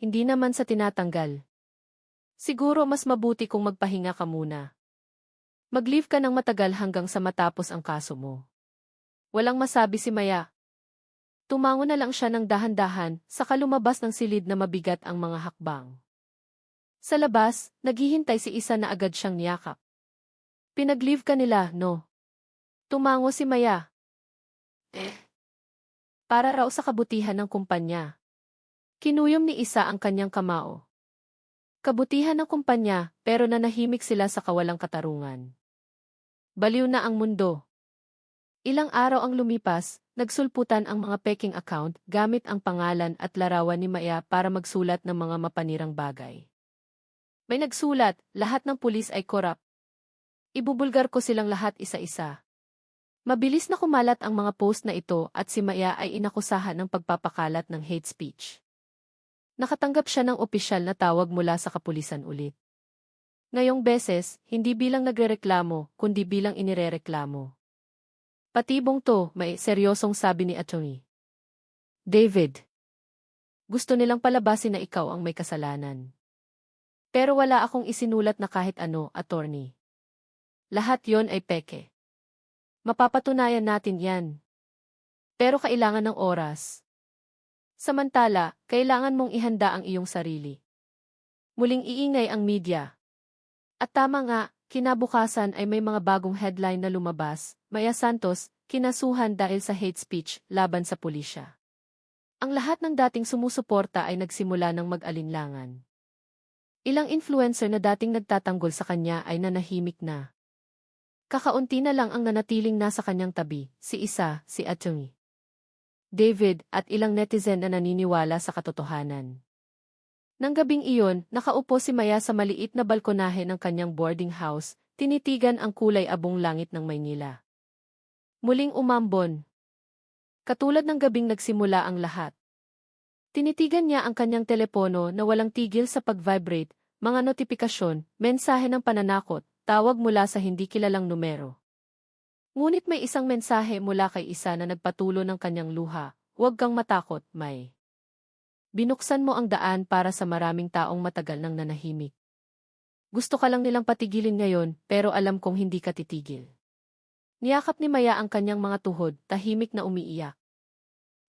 Hindi naman sa tinatanggal. Siguro mas mabuti kung magpahinga ka muna. Mag-leave ka ng matagal hanggang sa matapos ang kaso mo. Walang masabi si Maya. Tumango na lang siya ng dahan-dahan, saka lumabas ng silid na mabigat ang mga hakbang. Sa labas, naghihintay si Isa na agad siyang niyakap. Pinag-leave ka nila, no? Tumango si Maya. Para raw sa kabutihan ng kumpanya. Kinuyom ni Isa ang kanyang kamao. Kabutihan ng kumpanya, pero nanahimik sila sa kawalang katarungan. Baliw na ang mundo. Ilang araw ang lumipas, nagsulputan ang mga peking account gamit ang pangalan at larawan ni Maya para magsulat ng mga mapanirang bagay. May nagsulat, lahat ng pulis ay korap. Ibubulgar ko silang lahat isa-isa. Mabilis na kumalat ang mga post na ito at si Maya ay inakusahan ng pagpapakalat ng hate speech. Nakatanggap siya ng opisyal na tawag mula sa kapulisan ulit. Ngayong beses, hindi bilang nagrereklamo, kundi bilang inirereklamo. Patibong to, may seryosong sabi ni Atty. David. Gusto nilang palabasin na ikaw ang may kasalanan. Pero wala akong isinulat na kahit ano, attorney. Lahat yon ay peke. Mapapatunayan natin yan. Pero kailangan ng oras. Samantala, kailangan mong ihanda ang iyong sarili. Muling iingay ang media. At tama nga, kinabukasan ay may mga bagong headline na lumabas, Maya Santos, kinasuhan dahil sa hate speech laban sa pulisya. Ang lahat ng dating sumusuporta ay nagsimula ng mag-alinlangan. Ilang influencer na dating nagtatanggol sa kanya ay nanahimik na. Kakaunti na lang ang nanatiling nasa kanyang tabi, si Atty. David, at ilang netizen na naniniwala sa katotohanan. Nang gabing iyon, nakaupo si Maya sa maliit na balkonahe ng kanyang boarding house, tinitigan ang kulay abong langit ng Maynila. Muling umambon. Katulad ng gabing nagsimula ang lahat. Tinitigan niya ang kanyang telepono na walang tigil sa pag-vibrate, mga notifikasyon, mensahe ng pananakot, tawag mula sa hindi kilalang numero. Ngunit may isang mensahe mula kay isa na nagpatulo ng kanyang luha, huwag kang matakot, May. Binuksan mo ang daan para sa maraming taong matagal nang nanahimik. Gusto ka lang nilang patigilin ngayon, pero alam kong hindi ka titigil. Niyakap ni Maya ang kanyang mga tuhod, tahimik na umiiyak.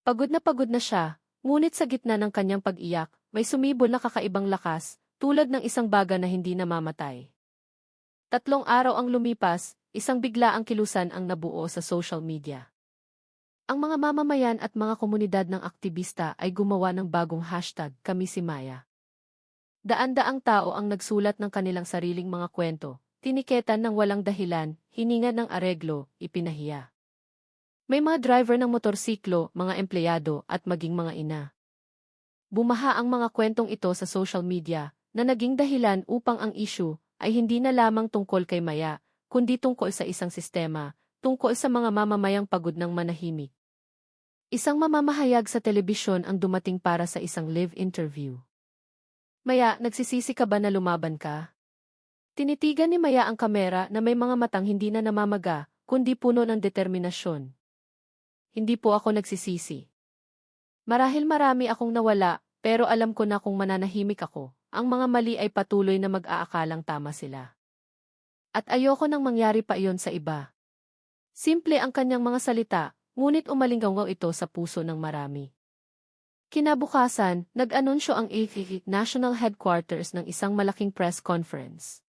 Pagod na siya, ngunit sa gitna ng kanyang pag-iyak, may sumibol na kakaibang lakas, tulad ng isang baga na hindi namamatay. 3 araw ang lumipas, isang bigla ang kilusan ang nabuo sa social media. Ang mga mamamayan at mga komunidad ng aktivista ay gumawa ng bagong hashtag, Kami si Maya. Daan-daang tao ang nagsulat ng kanilang sariling mga kwento, tiniketan ng walang dahilan, hiningan ng areglo, ipinahiya. May mga driver ng motorsiklo, mga empleyado, at maging mga ina. Bumaha ang mga kwentong ito sa social media, na naging dahilan upang ang issue ay hindi na lamang tungkol kay Maya, kundi tungkol sa isang sistema, tungkol sa mga mamamayang pagod ng manahimik. Isang mamamahayag sa telebisyon ang dumating para sa isang live interview. Maya, nagsisisi ka ba na lumaban ka? Tinitigan ni Maya ang kamera na may mga matang hindi na namamaga, kundi puno ng determinasyon. Hindi po ako nagsisisi. Marahil marami akong nawala, pero alam ko na kung mananahimik ako, ang mga mali ay patuloy na mag-aakalang tama sila. At ayoko nang mangyari pa iyon sa iba. Simple ang kanyang mga salita, ngunit umalinggaw ito sa puso ng marami. Kinabukasan, nag-anunsyo ang National Headquarters ng isang malaking press conference.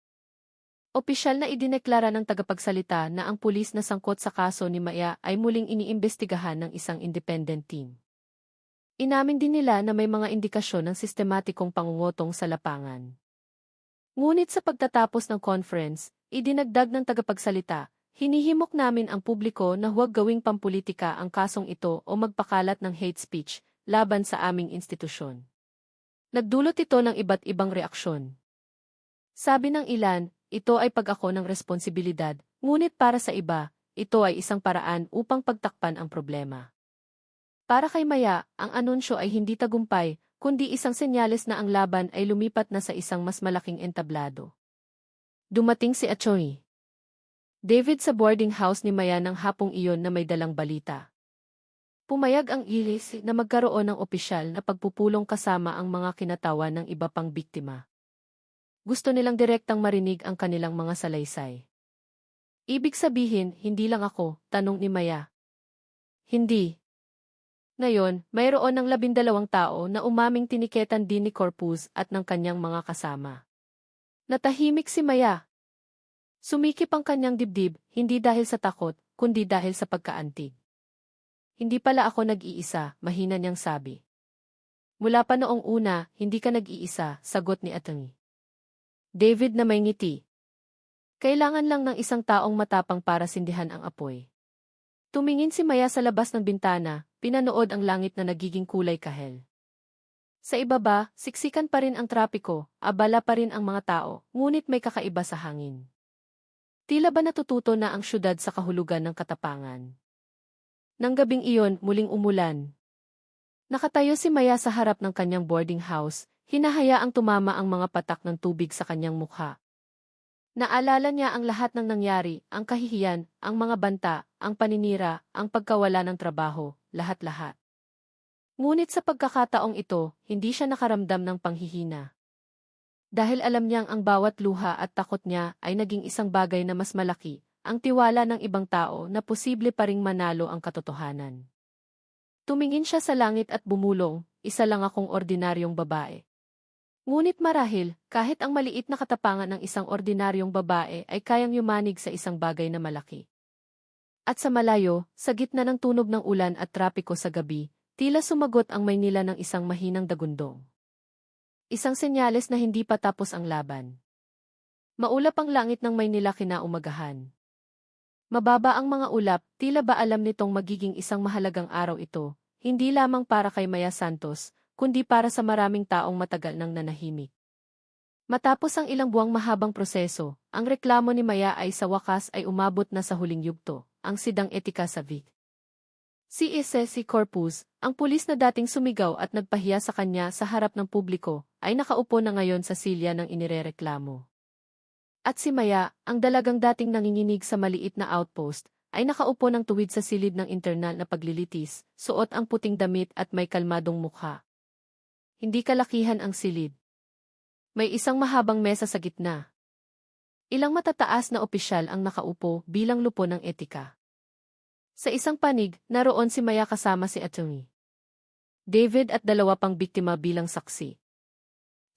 Opisyal na idineklara ng tagapagsalita na ang pulis na sangkot sa kaso ni Maya ay muling iniimbestigahan ng isang independent team. Inamin din nila na may mga indikasyon ng sistematikong pangungutong sa lapangan. Ngunit sa pagtatapos ng conference, idinagdag ng tagapagsalita, hinihimok namin ang publiko na huwag gawing pampulitika ang kasong ito o magpakalat ng hate speech laban sa aming institusyon. Nagdulot ito ng iba't ibang reaksyon. Sabi ng ilan, ito ay pag-ako ng responsibilidad, ngunit para sa iba, ito ay isang paraan upang pagtakpan ang problema. Para kay Maya, ang anunsyo ay hindi tagumpay, kundi isang senyales na ang laban ay lumipat na sa isang mas malaking entablado. Dumating si Atty. David sa boarding house ni Maya ng hapong iyon na may dalang balita. Pumayag ang ilis na magkaroon ng opisyal na pagpupulong kasama ang mga kinatawan ng iba pang biktima. Gusto nilang direktang marinig ang kanilang mga salaysay. Ibig sabihin, hindi lang ako, tanong ni Maya. Hindi. Ngayon, mayroon ng 12 tao na umaming tiniketan din ni Corpus at ng kanyang mga kasama. Natahimik si Maya. Sumikip ang kanyang dibdib, hindi dahil sa takot, kundi dahil sa pagkaantig. Hindi pala ako nag-iisa, mahina niyang sabi. Mula pa noong una, hindi ka nag-iisa, sagot ni Atty. David na may ngiti. Kailangan lang ng isang taong matapang para sindihan ang apoy. Tumingin si Maya sa labas ng bintana, pinanood ang langit na nagiging kulay kahel. Sa ibaba, siksikan pa rin ang trapiko, abala pa rin ang mga tao, ngunit may kakaiba sa hangin. Tila ba natututo na ang syudad sa kahulugan ng katapangan? Nang gabing iyon, muling umulan. Nakatayo si Maya sa harap ng kanyang boarding house, hinahayaang tumama ang mga patak ng tubig sa kanyang mukha. Naalala niya ang lahat ng nangyari, ang kahihiyan, ang mga banta, ang paninira, ang pagkawala ng trabaho, lahat-lahat. Ngunit sa pagkakataong ito, hindi siya nakaramdam ng panghihina. Dahil alam niyang ang bawat luha at takot niya ay naging isang bagay na mas malaki, ang tiwala ng ibang tao na posible pa ring manalo ang katotohanan. Tumingin siya sa langit at bumulong, isa lang akong ordinaryong babae. Ngunit marahil, kahit ang maliit na katapangan ng isang ordinaryong babae ay kayang yumanig sa isang bagay na malaki. At sa malayo, sa gitna ng tunog ng ulan at trapiko sa gabi, tila sumagot ang Maynila ng isang mahinang dagundong. Isang senyales na hindi pa tapos ang laban. Maulap ang langit ng Maynila kinaumagahan. Mababa ang mga ulap, tila ba alam nitong magiging isang mahalagang araw ito, hindi lamang para kay Maya Santos, kundi para sa maraming taong matagal nang nanahimik. Matapos ang ilang buwang mahabang proseso, ang reklamo ni Maya ay sa wakas ay umabot na sa huling yugto, ang sidang etika sa Vic. Si Ese Corpus, ang pulis na dating sumigaw at nagpahiya sa kanya sa harap ng publiko, ay nakaupo na ngayon sa silya ng inirereklamo. At si Maya, ang dalagang dating nanginginig sa maliit na outpost, ay nakaupo ng tuwid sa silid ng internal na paglilitis, suot ang puting damit at may kalmadong mukha. Hindi kalakihan ang silid. May isang mahabang mesa sa gitna. Ilang matataas na opisyal ang nakaupo bilang lupo ng etika. Sa isang panig, naroon si Maya kasama si Atty. David at dalawa pang biktima bilang saksi.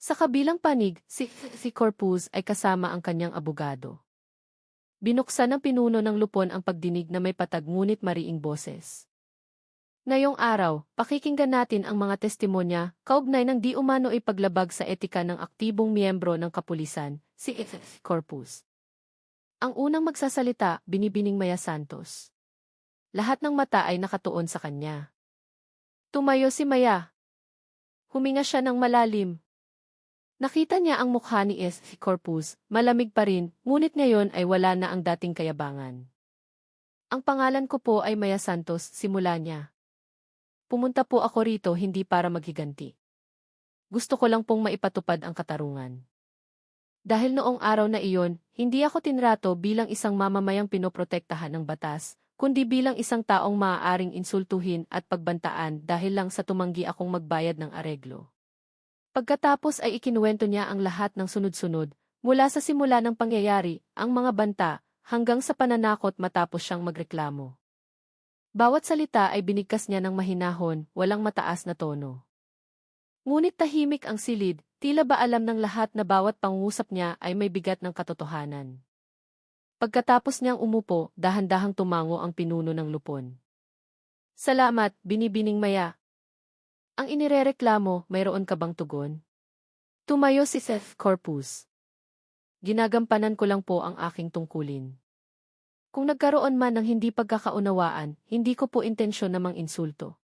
Sa kabilang panig, si Corpus ay kasama ang kanyang abogado. Binuksan ng pinuno ng lupon ang pagdinig na may patag ngunit mariing boses. Ngayong araw, pakikinggan natin ang mga testimonya, kaugnay ng di umano ay paglabag sa etika ng aktibong miyembro ng kapulisan, si Corpus. Ang unang magsasalita, binibining Maya Santos. Lahat ng mata ay nakatuon sa kanya. Tumayo si Maya. Huminga siya ng malalim. Nakita niya ang mukha ni Corpus, malamig pa rin, ngunit ngayon ay wala na ang dating kayabangan. Ang pangalan ko po ay Maya Santos, simula niya. Pumunta po ako rito hindi para maghiganti. Gusto ko lang pong maipatupad ang katarungan. Dahil noong araw na iyon, hindi ako tinrato bilang isang mamamayang pinoprotektahan ng batas, kundi bilang isang taong maaaring insultuhin at pagbantaan dahil lang sa tumanggi akong magbayad ng areglo. Pagkatapos ay ikinuwento niya ang lahat ng sunod-sunod, mula sa simula ng pangyayari, ang mga banta, hanggang sa pananakot matapos siyang magreklamo. Bawat salita ay binigkas niya ng mahinahon, walang mataas na tono. Ngunit tahimik ang silid, tila ba alam ng lahat na bawat pangungusap niya ay may bigat ng katotohanan. Pagkatapos niyang umupo, dahan-dahang tumango ang pinuno ng lupon. Salamat, binibining Maya. Ang inirereklamo, mayroon ka bang tugon? Tumayo si Corpus. Ginagampanan ko lang po ang aking tungkulin. Kung nagkaroon man ng hindi pagkakaunawaan, hindi ko po intensyon na mang-insulto.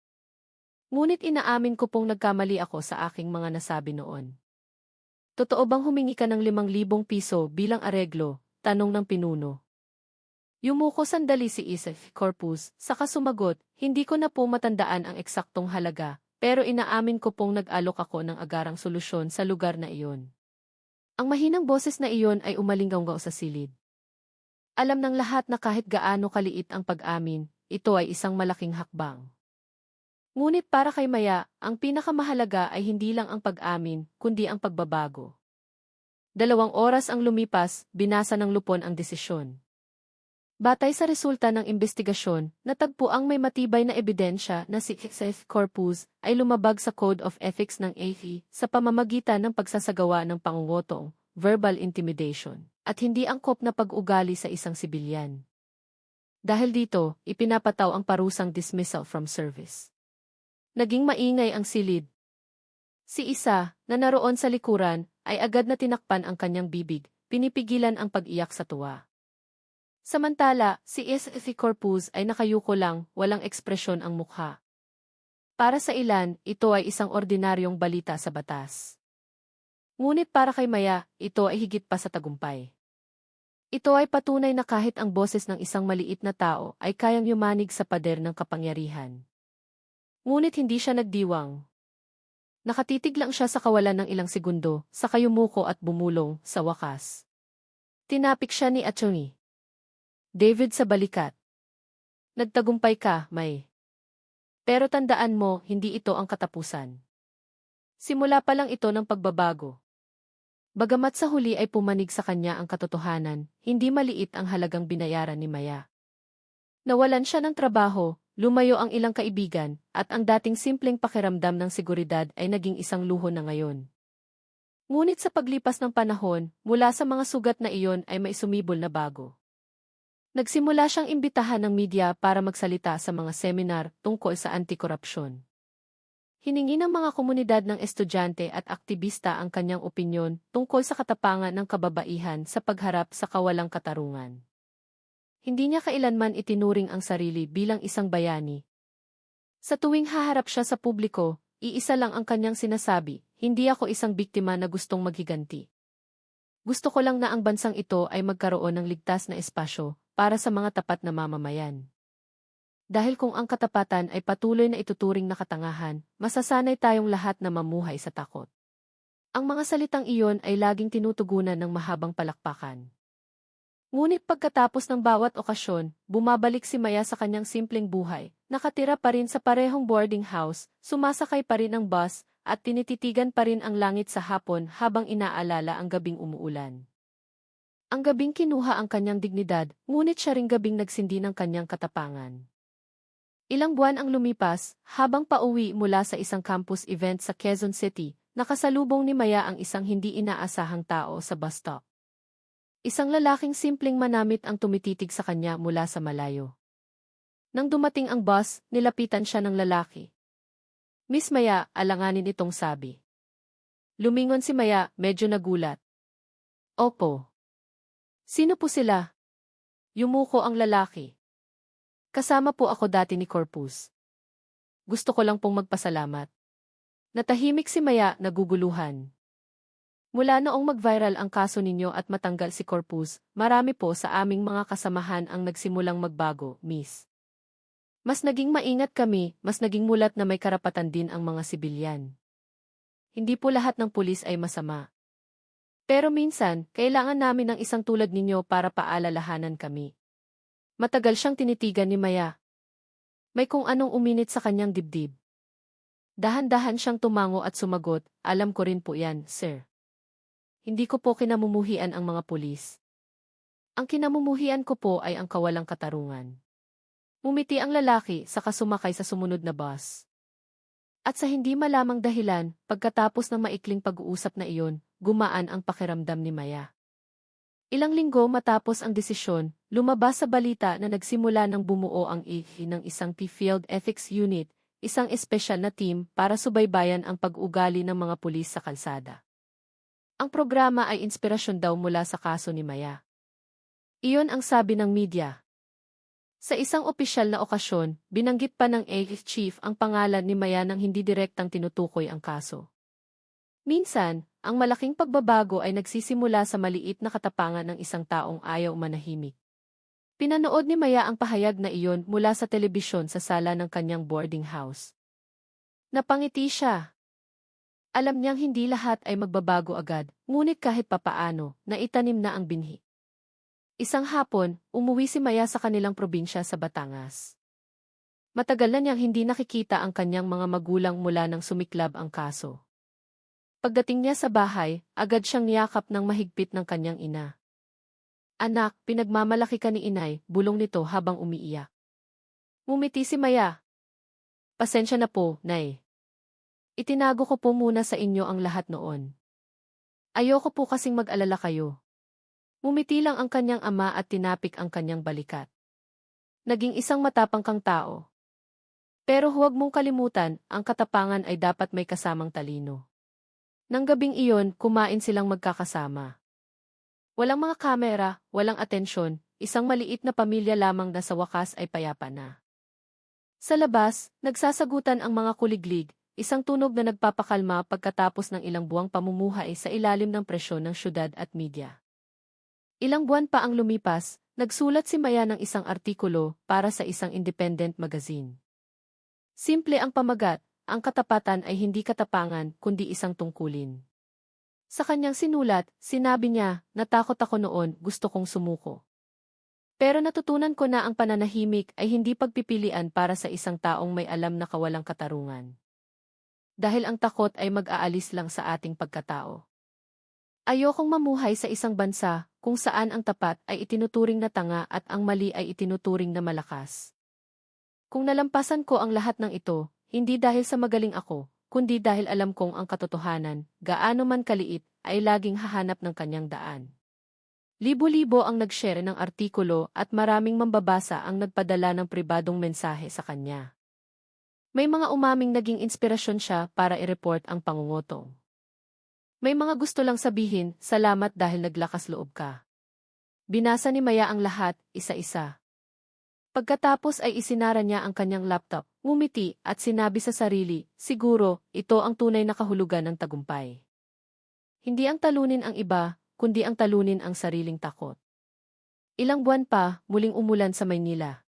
Ngunit inaamin ko pong nagkamali ako sa aking mga nasabi noon. Totoo bang humingi ka ng 5,000 piso bilang areglo? Tanong ng pinuno. Yumuko sandali si Corpus, saka sumagot, hindi ko na po matandaan ang eksaktong halaga, pero inaamin ko pong nag-alok ako ng agarang solusyon sa lugar na iyon. Ang mahinang boses na iyon ay umalinggaw sa silid. Alam ng lahat na kahit gaano kaliit ang pag-amin, ito ay isang malaking hakbang. Ngunit para kay Maya, ang pinakamahalaga ay hindi lang ang pag-amin, kundi ang pagbabago. 2 oras ang lumipas, binasa ng lupon ang desisyon. Batay sa resulta ng investigasyon, natagpuang may matibay na ebidensya na si Corpus ay lumabag sa Code of Ethics ng AFI sa pamamagitan ng pagsasagawa ng pangungutong, verbal intimidation, at hindi angkop na pag-ugali sa isang sibilyan. Dahil dito, ipinapataw ang parusang dismissal from service. Naging maingay ang silid. Si isa, na naroon sa likuran, ay agad na tinakpan ang kanyang bibig, pinipigilan ang pag-iyak sa tuwa. Samantala, si Corpus ay nakayuko lang, walang ekspresyon ang mukha. Para sa ilan, ito ay isang ordinaryong balita sa batas. Ngunit para kay Maya, ito ay higit pa sa tagumpay. Ito ay patunay na kahit ang boses ng isang maliit na tao ay kayang yumanig sa pader ng kapangyarihan. Ngunit hindi siya nagdiwang. Nakatitig lang siya sa kawalan ng ilang segundo, saka yumuko at bumulong, sa wakas. Tinapik siya ni Atty. David sa balikat. Nagtagumpay ka, May. Pero tandaan mo, hindi ito ang katapusan. Simula pa lang ito ng pagbabago. Bagamat sa huli ay pumanig sa kanya ang katotohanan, hindi maliit ang halagang binayaran ni Maya. Nawalan siya ng trabaho, lumayo ang ilang kaibigan, at ang dating simpleng pakiramdam ng seguridad ay naging isang luho na ngayon. Ngunit sa paglipas ng panahon, mula sa mga sugat na iyon ay may sumibol na bago. Nagsimula siyang imbitahan ng media para magsalita sa mga seminar tungkol sa anti-korupsyon. Hiningi ng mga komunidad ng estudyante at aktivista ang kanyang opinyon tungkol sa katapangan ng kababaihan sa pagharap sa kawalang katarungan. Hindi niya kailanman itinuring ang sarili bilang isang bayani. Sa tuwing haharap siya sa publiko, iisa lang ang kanyang sinasabi, hindi ako isang biktima na gustong maghiganti. Gusto ko lang na ang bansang ito ay magkaroon ng ligtas na espasyo para sa mga tapat na mamamayan. Dahil kung ang katapatan ay patuloy na ituturing na katangahan, masasanay tayong lahat na mamuhay sa takot. Ang mga salitang iyon ay laging tinutugunan ng mahabang palakpakan. Ngunit pagkatapos ng bawat okasyon, bumabalik si Maya sa kanyang simpleng buhay, nakatira pa rin sa parehong boarding house, sumasakay pa rin ng bus, at tinititigan pa rin ang langit sa hapon habang inaalala ang gabing umuulan. Ang gabing kinuha ang kanyang dignidad, ngunit siya ring gabing nagsindi ng kanyang katapangan. Ilang buwan ang lumipas, habang pauwi mula sa isang campus event sa Quezon City, nakasalubong ni Maya ang isang hindi inaasahang tao sa bus stop. Isang lalaking simpleng manamit ang tumititig sa kanya mula sa malayo. Nang dumating ang bus, nilapitan siya ng lalaki. "Miss Maya," alanganin itong sabi. Lumingon si Maya, medyo nagulat. "Opo." "Sino po sila?" Yumuko ang lalaki. "Kasama po ako dati ni Corpus. Gusto ko lang pong magpasalamat." Natahimik si Maya, naguguluhan. "Mula noong mag-viral ang kaso ninyo at matanggal si Corpus, marami po sa aming mga kasamahan ang nagsimulang magbago, miss. Mas naging maingat kami, mas naging mulat na may karapatan din ang mga sibilyan. Hindi po lahat ng pulis ay masama. Pero minsan, kailangan namin ng isang tulad ninyo para paalalahanan kami." Matagal siyang tinitigan ni Maya. May kung anong uminit sa kanyang dibdib. Dahan-dahan siyang tumango at sumagot, "Alam ko rin po yan, sir. Hindi ko po kinamumuhian ang mga pulis. Ang kinamumuhian ko po ay ang kawalang katarungan." Ngumiti ang lalaki saka sumakay sa sumunod na bus. At sa hindi malamang dahilan, pagkatapos ng maikling pag-uusap na iyon, gumaan ang pakiramdam ni Maya. Ilang linggo matapos ang desisyon, lumabas sa balita na nagsimula ng bumuo ang ng isang Field Ethics Unit, isang espesyal na team para subaybayan ang pag-ugali ng mga pulis sa kalsada. Ang programa ay inspirasyon daw mula sa kaso ni Maya. Iyon ang sabi ng media. Sa isang opisyal na okasyon, binanggit pa ng chief ang pangalan ni Maya nang hindi direktang tinutukoy ang kaso. Minsan, ang malaking pagbabago ay nagsisimula sa maliit na katapangan ng isang taong ayaw manahimik. Pinanood ni Maya ang pahayag na iyon mula sa telebisyon sa sala ng kanyang boarding house. Napangiti siya. Alam niyang hindi lahat ay magbabago agad, ngunit kahit papaano, naitanim na ang binhi. Isang hapon, umuwi si Maya sa kanilang probinsya sa Batangas. Matagal na niyang hindi nakikita ang kanyang mga magulang mula nang sumiklab ang kaso. Pagdating niya sa bahay, agad siyang niyakap ng mahigpit ng kanyang ina. "Anak, pinagmamalaki ka ni inay," bulong nito habang umiiyak. Ngumiti si Maya. "Pasensya na po, nay. Itinago ko po muna sa inyo ang lahat noon. Ayoko po kasing mag-alala kayo." Ngumiti lang ang kanyang ama at tinapik ang kanyang balikat. "Naging isang matapang kang tao. Pero huwag mong kalimutan, ang katapangan ay dapat may kasamang talino." Nang gabing iyon, kumain silang magkakasama. Walang mga kamera, walang atensyon, isang maliit na pamilya lamang na sa wakas ay payapa na. Sa labas, nagsasagutan ang mga kuliglig, isang tunog na nagpapakalma pagkatapos ng ilang buwang pamumuhay sa ilalim ng presyon ng syudad at media. Ilang buwan pa ang lumipas, nagsulat si Maya ng isang artikulo para sa isang independent magazine. Simple ang pamagat, ang katapatan ay hindi katapangan kundi isang tungkulin. Sa kanyang sinulat, sinabi niya, "Natakot ako noon, gusto kong sumuko. Pero natutunan ko na ang pananahimik ay hindi pagpipilian para sa isang taong may alam na kawalang katarungan. Dahil ang takot ay mag-aalis lang sa ating pagkatao." Ayokong mamuhay sa isang bansa kung saan ang tapat ay itinuturing na tanga at ang mali ay itinuturing na malakas. Kung nalampasan ko ang lahat ng ito, hindi dahil sa magaling ako, kundi dahil alam kong ang katotohanan, gaano man kaliit, ay laging hahanap ng kanyang daan. Libo-libo ang nag-share ng artikulo at maraming mambabasa ang nagpadala ng pribadong mensahe sa kanya. May mga umaming naging inspirasyon siya para i-report ang pangungutong. May mga gusto lang sabihin, salamat dahil naglakas loob ka. Binasa ni Maya ang lahat, isa-isa. Pagkatapos ay isinara niya ang kanyang laptop, ngumiti at sinabi sa sarili, siguro, ito ang tunay na kahulugan ng tagumpay. Hindi ang talunin ang iba, kundi ang talunin ang sariling takot. Ilang buwan pa, muling umulan sa Maynila.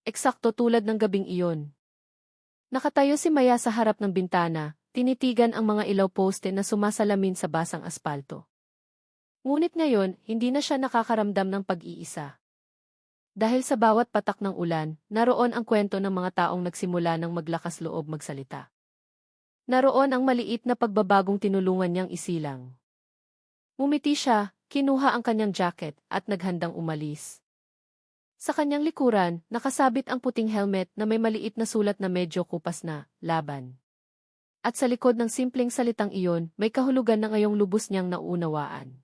Eksakto tulad ng gabing iyon. Nakatayo si Maya sa harap ng bintana, tinitigan ang mga ilaw poste na sumasalamin sa basang aspalto. Ngunit ngayon, hindi na siya nakakaramdam ng pag-iisa. Dahil sa bawat patak ng ulan, naroon ang kwento ng mga taong nagsimula ng maglakas loob magsalita. Naroon ang maliit na pagbabagong tinulungan niyang isilang. Ngumiti siya, kinuha ang kanyang jacket, at naghandang umalis. Sa kanyang likuran, nakasabit ang puting helmet na may maliit na sulat na medyo kupas na, laban. At sa likod ng simpleng salitang iyon, may kahulugan na ngayong lubos niyang nauunawaan.